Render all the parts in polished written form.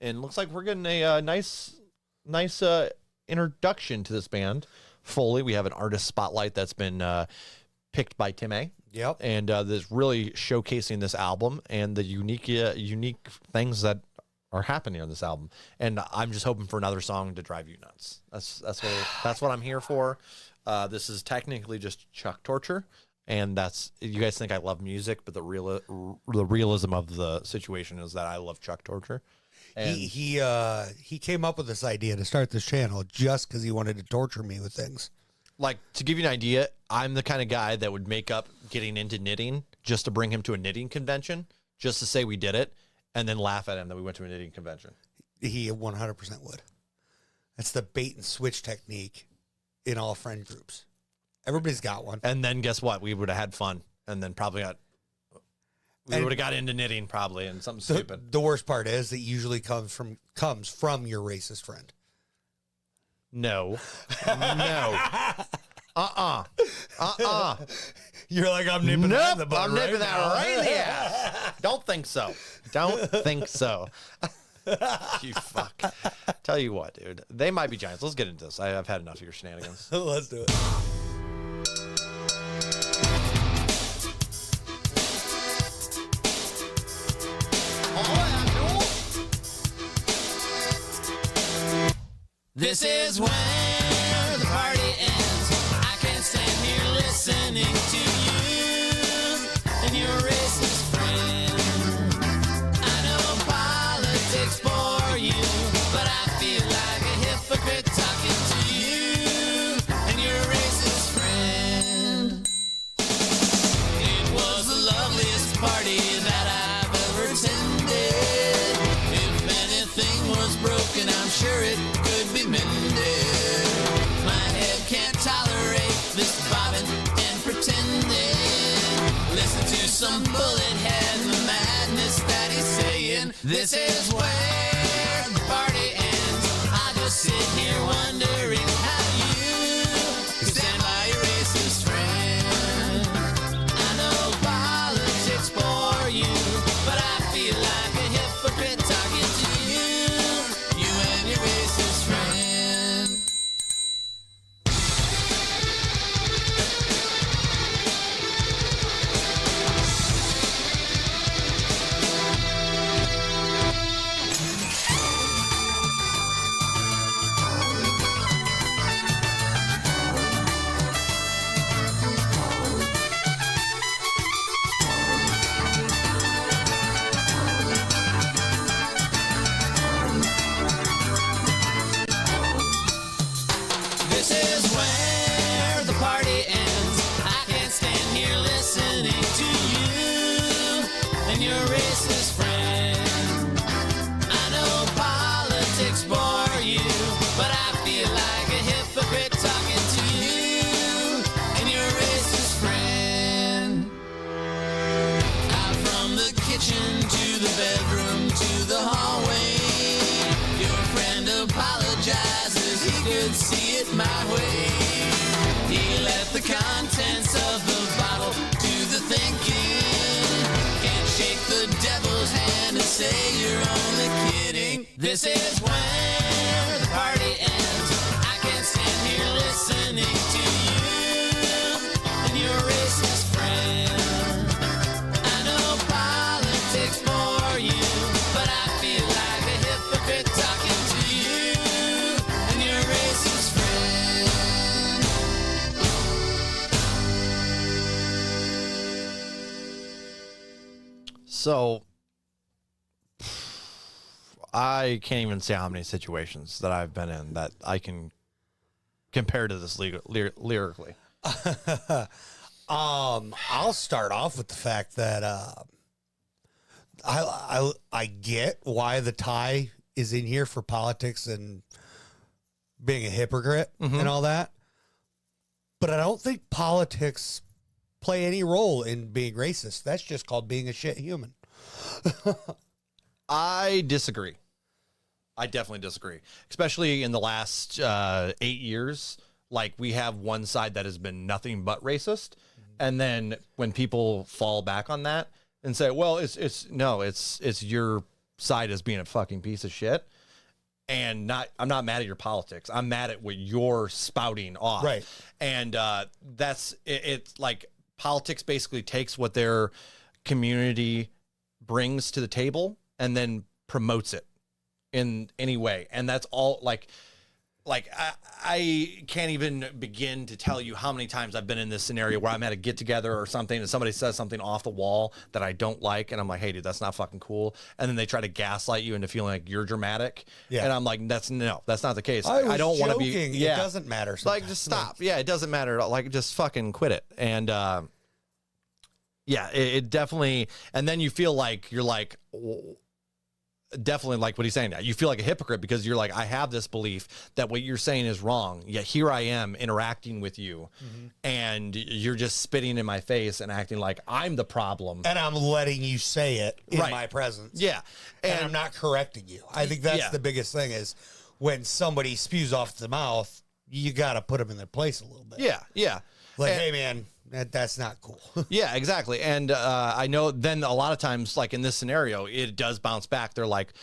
And it looks like we're getting a nice introduction to this band. Fully, we have an artist spotlight that's been picked by Tim A. Yep. And that's really showcasing this album and the unique things that are happening on this album. And I'm just hoping for another song to drive you nuts. That's what I'm here for. This is technically just Chuck Torture. And you guys think I love music, but the realism of the situation is that I love Chuck Torture. And he came up with this idea to start this channel just because he wanted to torture me with things. Like, to give you an idea, I'm the kind of guy that would make up getting into knitting just to bring him to a knitting convention, just to say we did it, and then laugh at him that we went to a knitting convention. He 100% would. That's the bait and switch technique in all friend groups. Everybody's got one. And then guess what? We would have had fun, and then probably would have got into knitting probably and something stupid. The worst part is it usually comes from your racist friend. No. You're like, I'm nipping that in the bud. I'm nipping that right here. Don't think so. Don't think so. You fuck. Tell you what, dude. They might be giants. Let's get into this. I've had enough of your shenanigans. Let's do it. This is where the party ends. I can't stand here listening to you and your racist friend. I know politics bore you, but I feel like a hypocrite talking to you and your racist friend. It was the loveliest party that I've ever attended. If anything was broken, I'm sure it could be mended. My head can't tolerate this bobbing and pretending. Listen to some bullet head and the madness that he's saying. This is where the party ends. I just sit here wondering how you can stand by your racist friend. I know politics bore you, but I feel like a hypocrite talking to you and your racist friend. This is where the party ends. I can't stand here listening to you and your racist friend. I know politics bore you, but I feel like a hypocrite talking to you and your racist friend. Out from the kitchen to the bedroom to the hallway, your friend apologizes, he could see it my way. He let the contents of the bottle do the thinking. Can't shake the devil's hand and say you're only kidding. This is where the party ends. I can't stand here listening to you and your racist friend. I know politics bore you, but I feel like a hypocrite talking to you and your racist friend. So I can't even say how many situations that I've been in that I can compare to this lyrically. I'll start off with the fact that I get why the tie is in here for politics and being a hypocrite and all that, but I don't think politics play any role in being racist. That's just called being a shit human. I disagree. I definitely disagree, especially in the last 8 years. Like, we have one side that has been nothing but racist, and then when people fall back on that and say, "Well, it's your side as being a fucking piece of shit. And I'm not mad at your politics. I'm mad at what you're spouting off. Right. And that's it's like politics basically takes what their community brings to the table and then promotes it in any way. And that's all like I can't even begin to tell you how many times I've been in this scenario where I'm at a get together or something and somebody says something off the wall that I don't like. And I'm like, hey, dude, that's not fucking cool. And then they try to gaslight you into feeling like you're dramatic. Yeah. And I'm like, that's not the case. I don't want to be. Yeah. It doesn't matter. Like, just stop. Yeah. It doesn't matter at all. Like, just fucking quit it. And, yeah, it definitely. And then you feel like you're like, definitely like what he's saying now. You feel like a hypocrite because you're like, I have this belief that what you're saying is wrong. Yet here I am interacting with you, and you're just spitting in my face and acting like I'm the problem. And I'm letting you say it in my presence. Yeah, and I'm not correcting you. I think that's the biggest thing is when somebody spews off the mouth, you got to put them in their place a little bit. Yeah, yeah. Like, hey, man, that's not cool. Yeah, exactly. And I know then a lot of times, like in this scenario, it does bounce back. They're like,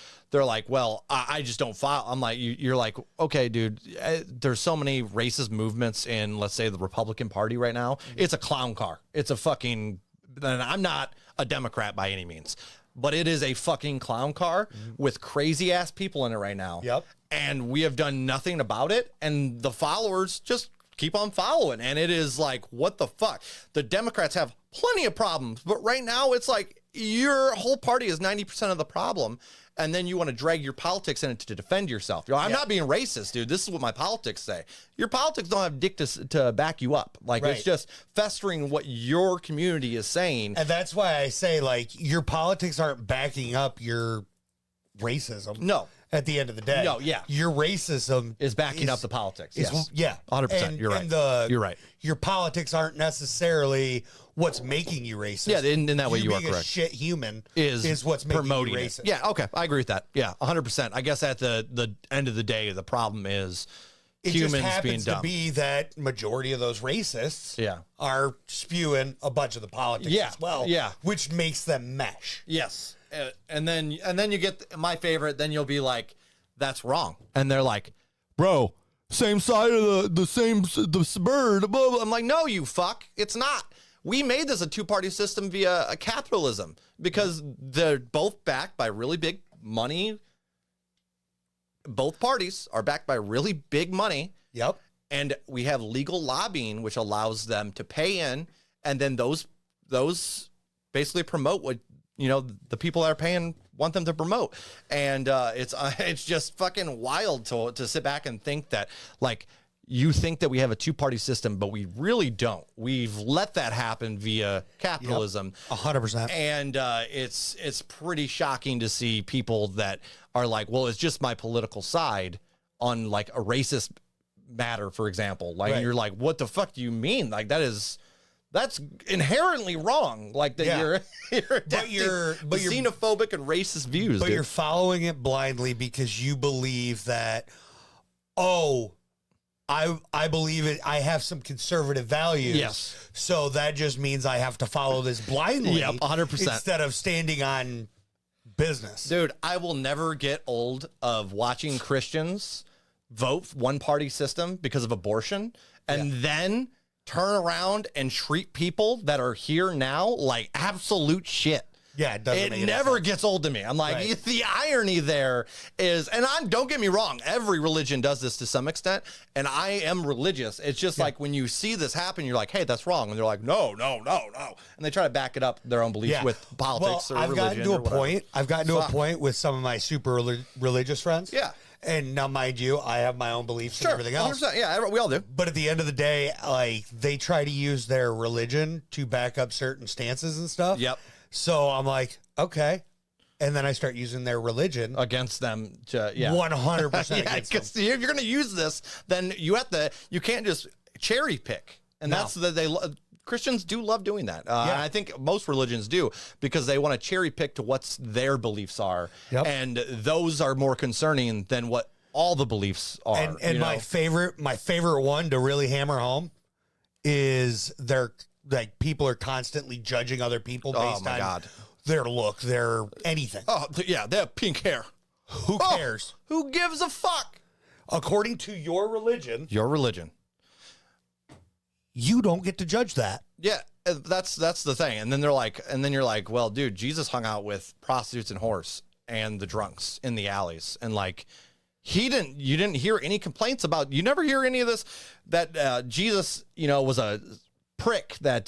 well, I just don't file. I'm like, you're like, okay, dude, there's so many racist movements in, let's say, the Republican Party right now. It's a clown car. It's a fucking, and I'm not a Democrat by any means, but it is a fucking clown car with crazy ass people in it right now. Yep. And we have done nothing about it. And the followers just keep on following. And it is like, what the fuck? The Democrats have plenty of problems, but right now it's like your whole party is 90% of the problem. And then you want to drag your politics in it to defend yourself. You're like, I'm not being racist, dude. This is what my politics say. Your politics don't have dick to back you up. Like, it's just festering what your community is saying. And that's why I say, like, your politics aren't backing up your racism. No. At the end of the day. No, yeah. Your racism is backing up the politics. Yes. Yeah. 100%. You're right. You're right. Your politics aren't necessarily what's making you racist. Yeah, in that way you are being correct. A shit human is what's making promoting you racist. It. Yeah, okay. I agree with that. Yeah, 100%. I guess at the end of the day, the problem is humans just happens being dumb. To be that majority of those racists are spewing a bunch of the politics as well. Yeah. Which makes them mesh. Yes. And then you get my favorite, then you'll be like, that's wrong. And they're like, bro, same side of the bird. Blah, blah. I'm like, no, you fuck. It's not. We made this a two-party system via a capitalism because they're both backed by really big money. Both parties are backed by really big money. Yep. And we have legal lobbying, which allows them to pay in. And then those basically promote what, the people that are paying want them to promote. And it's just fucking wild to sit back and think that, like, you think that we have a two-party system, but we really don't. We've let that happen via capitalism. 100%. And it's pretty shocking to see people that are like, well, it's just my political side on, like, a racist matter, for example. Like, and you're like, what the fuck do you mean? Like, that's inherently wrong. Like that you're xenophobic and racist views. But you're following it blindly because you believe that, I believe it. I have some conservative values. Yes. So that just means I have to follow this blindly. Yep, 100%. Instead of standing on business. Dude, I will never get old of watching Christians vote one-party system because of abortion and then turn around and treat people that are here now like absolute shit. Yeah, it never gets old to me. I'm like, the irony there is, and don't get me wrong, every religion does this to some extent, and I am religious. It's just like when you see this happen, you're like, hey, that's wrong. And they're like, no. And they try to back it up their own beliefs with politics or religion. I've gotten to a point with some of my super religious friends. Yeah. And now, mind you, I have my own beliefs and everything else. 100%, yeah, we all do. But at the end of the day, like, they try to use their religion to back up certain stances and stuff. Yep. So I'm like, okay. And then I start using their religion against them. 100%. Because if you're going to use this, then you can't just cherry pick. And that's Christians do love doing that. And I think most religions do because they want to cherry pick to what their beliefs are. Yep. And those are more concerning than what all the beliefs are. And my favorite one to really hammer home is people are constantly judging other people based on their look, their anything. Oh, yeah, they have pink hair. Who cares? Who gives a fuck? According to your religion, Your religion. you don't get to judge that. Yeah, that's the thing. And then you're like, well, dude, Jesus hung out with prostitutes and whores and the drunks in the alleys, and like, you didn't hear any complaints about. You never hear any of this that Jesus, was a prick that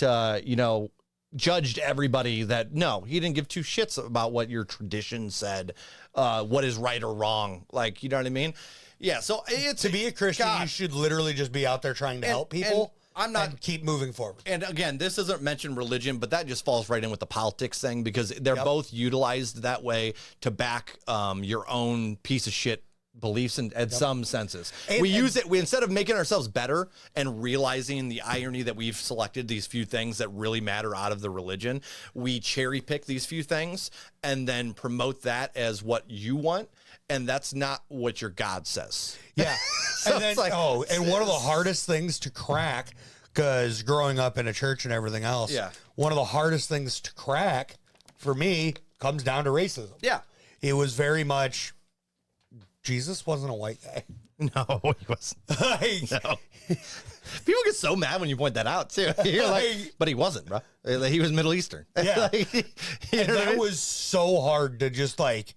judged everybody. That no, he didn't give two shits about what your tradition said, what is right or wrong. Like, you know what I mean? Yeah. So To be a Christian, you should literally just be out there trying to help people. And keep moving forward. And again, this doesn't mention religion, but that just falls right in with the politics thing, because they're both utilized that way to back your own piece of shit beliefs in some senses. We use it, instead of making ourselves better and realizing the irony that we've selected these few things that really matter out of the religion, we cherry pick these few things and then promote that as what you want. And that's not what your God says. Yeah. So and then, it's like, and one of the hardest things to crack, because growing up in a church and everything else, one of the hardest things to crack for me comes down to racism. Yeah. It was very much, Jesus wasn't a white guy. No, he wasn't. No. People get so mad when you point that out too. You're like, but he wasn't, bro. He was Middle Eastern. Yeah. And that was so hard to just like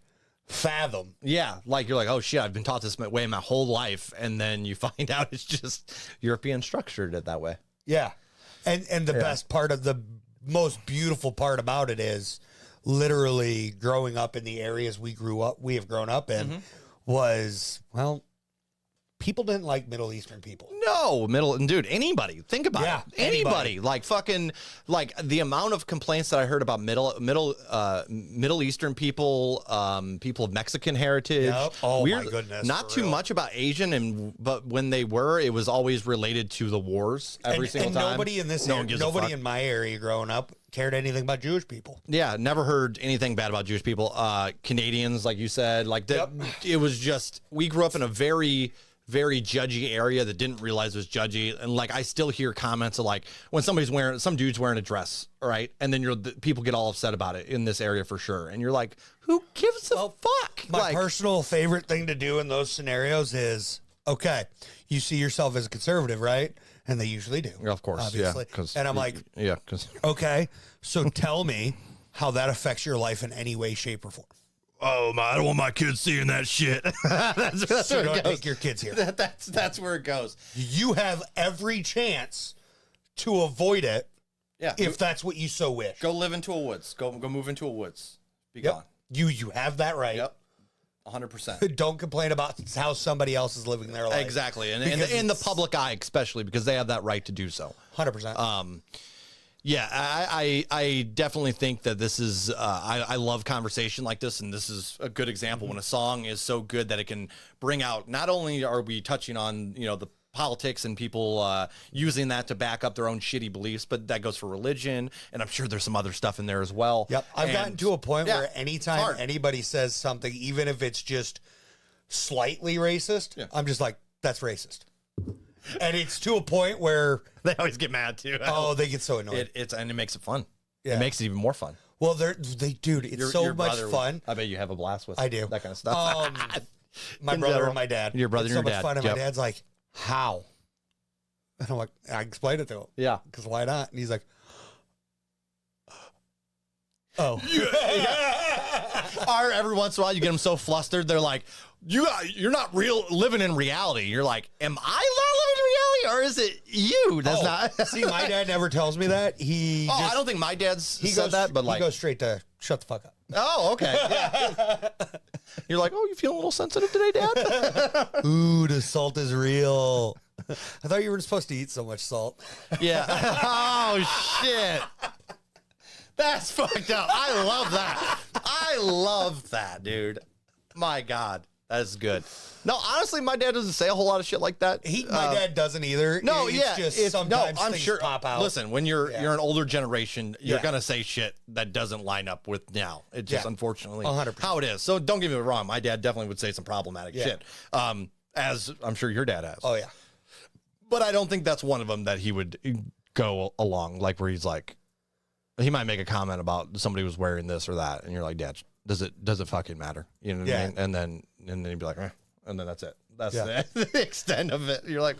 fathom. Yeah, like you're like, oh shit, I've been taught this way my whole life, and then you find out it's just European structured it that way. Yeah, and the best part of the most beautiful part about it is literally growing up in the areas we have grown up in was, well, people didn't like Middle Eastern people. No, dude, anybody. Think about it. Anybody. Like fucking, like the amount of complaints that I heard about Middle Eastern people, people of Mexican heritage. Yep. Oh my goodness. Not too much about Asian, but when they were, it was always related to the wars every single time. Nobody in nobody in my area growing up cared anything about Jewish people. Yeah, never heard anything bad about Jewish people. Canadians, like you said, like that. It was just, we grew up in a very judgy area that didn't realize it was judgy. And like, I still hear comments of like, when some dude's wearing a dress, right? And then people get all upset about it in this area for sure. And you're like, who gives a fuck? My personal favorite thing to do in those scenarios is, okay, you see yourself as a conservative, right? And they usually do. Of course. Obviously. Yeah, and I'm like, okay, so tell me how that affects your life in any way, shape, or form. Oh my! I don't want my kids seeing that shit. that's so where don't it goes. take your kids here. That's where it goes. You have every chance to avoid it. Yeah, if that's what you so wish. Go live into a woods. Go move into a woods. Be gone. You have that right. Yep. 100%. Don't complain about how somebody else is living their life. Exactly, and in the public eye, especially because they have that right to do so. 100%. Yeah, I definitely think that this is, I love conversation like this, and this is a good example when a song is so good that it can bring out, not only are we touching on, the politics and people using that to back up their own shitty beliefs, but that goes for religion, and I'm sure there's some other stuff in there as well. Yep, I've gotten to a point where anytime anybody says something, even if it's just slightly racist, I'm just like, that's racist. And it's to a point where they always get mad too. Oh, they get so annoyed. And it makes it fun. Yeah. It makes it even more fun. Well, dude, it's so much fun. I bet you have a blast with. I do that kind of stuff. My brother and my dad. Your brother and your dad. So much fun, and my dad's like, "How?" And I'm like, I explained it to him. Yeah, because why not? And he's like, "Oh." Or every once in a while, you get them so flustered, they're like, "You're not living in reality." You're like, "Am I not living in reality, or is it you?" That's not. See, my dad never tells me that. I don't think my dad's said that, but like, he goes straight to shut the fuck up. Oh, okay. Yeah. You're like, "Oh, you feel a little sensitive today, Dad?" Ooh, the salt is real. I thought you were supposed to eat so much salt. Yeah. Oh shit. That's fucked up. I love that. I love that, dude. My God. That's good. No, honestly, my dad doesn't say a whole lot of shit like that. My dad doesn't either. No, sometimes I'm things sure. Pop out. Listen, when you're an older generation, you're gonna say shit that doesn't line up with now. It's just unfortunately 100%. how it is. So don't get me wrong. My dad definitely would say some problematic shit. As I'm sure your dad has. Oh yeah. But I don't think that's one of them that he would go along, like where he's like, he might make a comment about somebody was wearing this or that, and you're like, Dad, does it fucking matter? You know what I mean? And then he'd be like, and then that's it. That's the extent of it. You're like,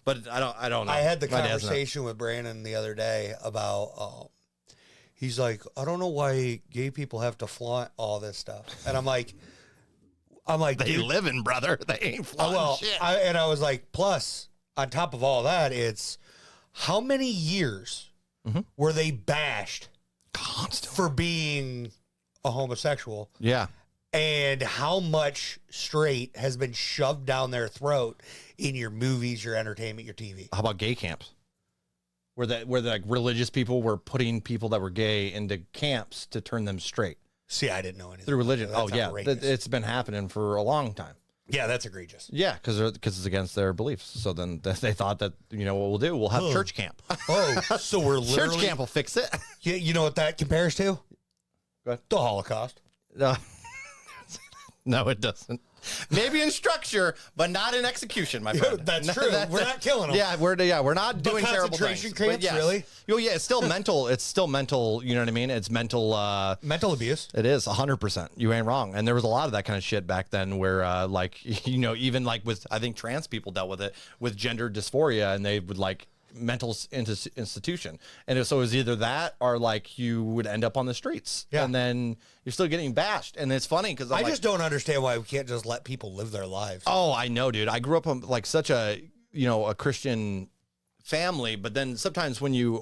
but I don't know. I had the conversation with Brandon the other day about, he's like, I don't know why gay people have to flaunt all this stuff. And I'm like, they living, brother. They ain't flaunting shit. I was like, plus, on top of all that, it's how many years were they bashed constantly for being a homosexual? Yeah. And how much straight has been shoved down their throat in your movies, your entertainment, your TV? How about gay camps? Where the like religious people were putting people that were gay into camps to turn them straight. See, I didn't know anything. Through religion. That's outrageous. It's been happening for a long time. Yeah, that's egregious. Yeah, because it's against their beliefs. So then they thought that, you know what we'll do? We'll have church camp. Oh, so we're literally... Church camp will fix it. Yeah, you know what that compares to? Go ahead. The Holocaust. No, it doesn't. Maybe in structure, but not in execution, my friend. That's true. We're not killing them. Yeah, we're not doing terrible things. Concentration camps, really? Oh, yeah, it's still mental. It's still mental. You know what I mean? It's mental. Mental abuse. It is 100%. You ain't wrong. And there was a lot of that kind of shit back then, where even like with, I think trans people dealt with it with gender dysphoria, and they would like mental institution, and so it was either that or like you would end up on the streets, and then you're still getting bashed. And it's funny because I just don't understand why we can't just let people live their lives. Oh, I know, dude. I grew up in like such a a Christian family, but then sometimes when you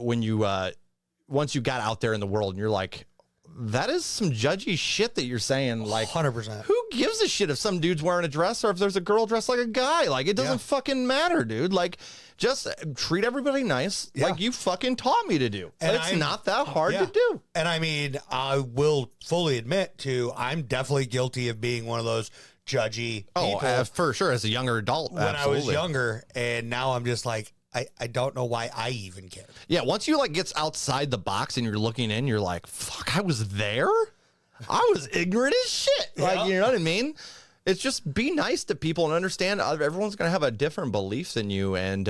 once you got out there in the world and you're like, that is some judgy shit that you're saying. Like 100%. Who gives a shit if some dude's wearing a dress or if there's a girl dressed like a guy? Like, it doesn't fucking matter, dude. Like, just treat everybody nice, like you fucking taught me to do. And it's not that hard to do. And I mean, I will fully admit I'm definitely guilty of being one of those judgy people. For sure. As a younger adult, when I was younger, and now I'm just like, I don't know why I even care. Yeah, once you like gets outside the box and you're looking in, you're like, fuck, I was there? I was ignorant as shit. Like, you know what I mean? It's just be nice to people and understand everyone's going to have a different belief than you. And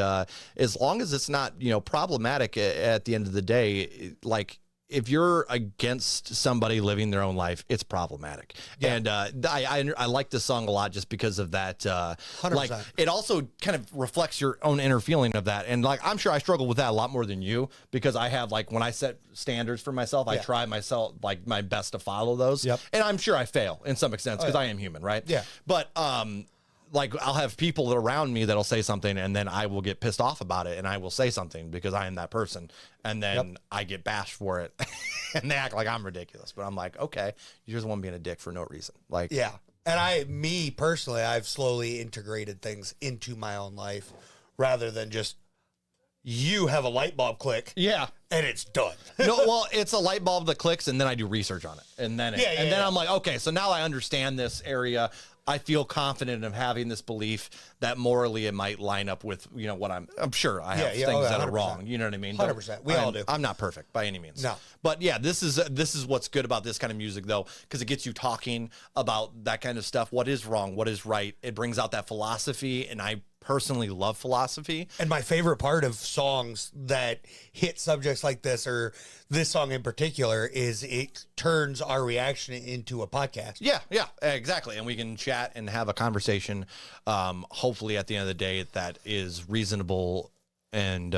as long as it's not, problematic at the end of the day, like, if you're against somebody living their own life, it's problematic. Yeah. And I like this song a lot just because of that. 100%. Like, it also kind of reflects your own inner feeling of that. And like, I'm sure I struggle with that a lot more than you, because I have, like, when I set standards for myself, I try myself, like, my best to follow those. Yep. And I'm sure I fail in some extent because I am human, right? Yeah. But like, I'll have people around me that'll say something, and then I will get pissed off about it, and I will say something because I am that person, and then I get bashed for it, and they act like I'm ridiculous. But I'm like, okay, you're just the one being a dick for no reason. Like, yeah. And me personally, I've slowly integrated things into my own life rather than just you have a light bulb click. Yeah. And it's done. No, well, it's a light bulb that clicks, and then I do research on it, and then I'm like, okay, so now I understand this area. I feel confident of having this belief that morally it might line up with, what I'm sure I have things that are wrong. You know what I mean? 100%. We all do. I'm not perfect by any means. No. But yeah, this is what's good about this kind of music, though, because it gets you talking about that kind of stuff. What is wrong? What is right? It brings out that philosophy, and I personally love philosophy. And my favorite part of songs that hit subjects like this, or this song in particular, is it turns our reaction into a podcast. Yeah, exactly. And we can chat and have a conversation, hopefully at the end of the day, that is reasonable. And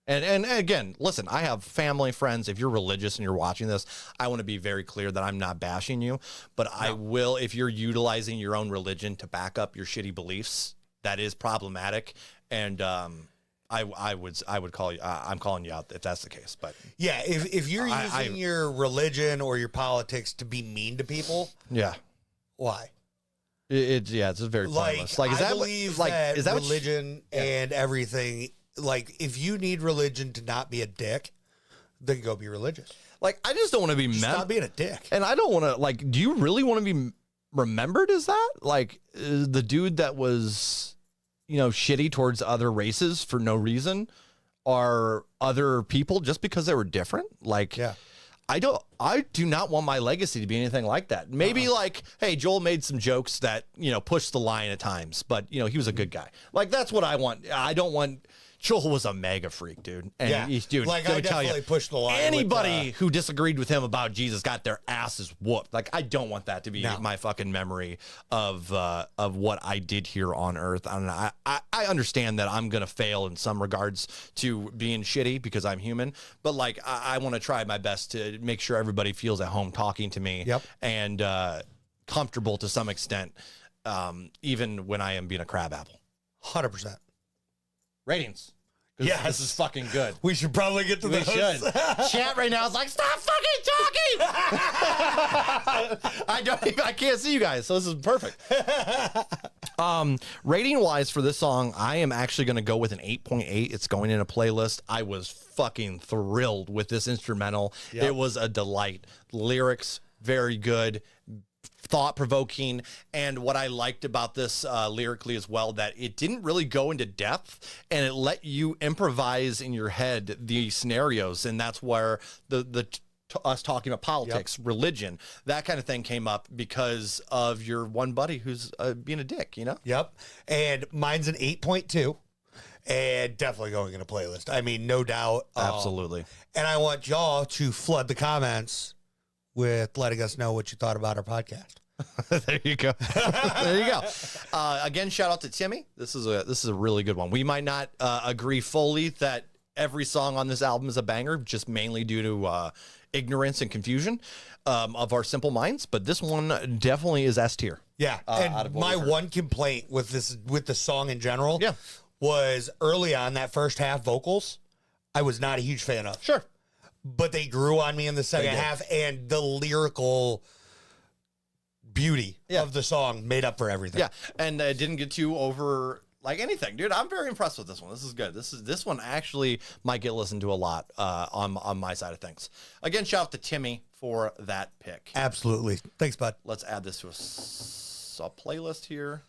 And again, listen, I have family, friends. If you're religious and you're watching this, I want to be very clear that I'm not bashing you, but I will, if you're utilizing your own religion to back up your shitty beliefs, that is problematic. And I would call you, I'm calling you out if that's the case. But yeah, if you're using your religion or your politics to be mean to people, why? It's a very pointless. Like, I believe that religion and everything. Like, if you need religion to not be a dick, then go be religious. Like, I just don't want to be not being a dick. And I don't want to, like, do you really want to be remembered as that? Like, the dude that was, shitty towards other races for no reason, or other people just because they were different? Like, I do not want my legacy to be anything like that. Maybe like, hey, Joel made some jokes that, pushed the line at times, but he was a good guy. Like, that's what I want. I don't want Joel was a mega freak, dude. And Yeah. dude, Like, let I me tell definitely you, pushed the line with, anybody who disagreed with him about Jesus got their asses whooped. Like, I don't want that to be No. my fucking memory of what I did here on earth. And I understand that I'm gonna fail in some regards to being shitty because I'm human, but like I want to try my best to make sure everybody feels at home talking to me. Yep. And comfortable to some extent, even when I am being a crab apple. 100%. Ratings. Yes. This is fucking good. We should probably get to We those. should. Chat right now is like, stop fucking talking. I can't see you guys, so this is perfect. Rating wise for this song, I am actually going to go with an 8.8. It's going in a playlist. I was fucking thrilled with this instrumental. Yep. It was a delight. Lyrics, very good. Thought-provoking, and what I liked about this lyrically as well, that it didn't really go into depth, and it let you improvise in your head the scenarios, and that's where us talking about politics, religion, that kind of thing came up because of your one buddy who's being a dick, you know? Yep. And mine's an 8.2, and definitely going in a playlist. I mean, no doubt. Absolutely. And I want y'all to flood the comments with letting us know what you thought about our podcast. There you go. There you go. Again, shout out to Timmy. This is a really good one. We might not agree fully that every song on this album is a banger, just mainly due to ignorance and confusion of our simple minds. But this one definitely is S tier. Yeah. And my one complaint with the song in general was early on that first half vocals, I was not a huge fan of. Sure. But they grew on me in the second half, and the lyrical beauty of the song made up for everything. Yeah, and it didn't get too over like anything, dude. I'm very impressed with this one. This is good. This one actually might get listened to a lot on my side of things. Again, shout out to Timmy for that pick. Absolutely. Thanks, bud. Let's add this to a playlist here.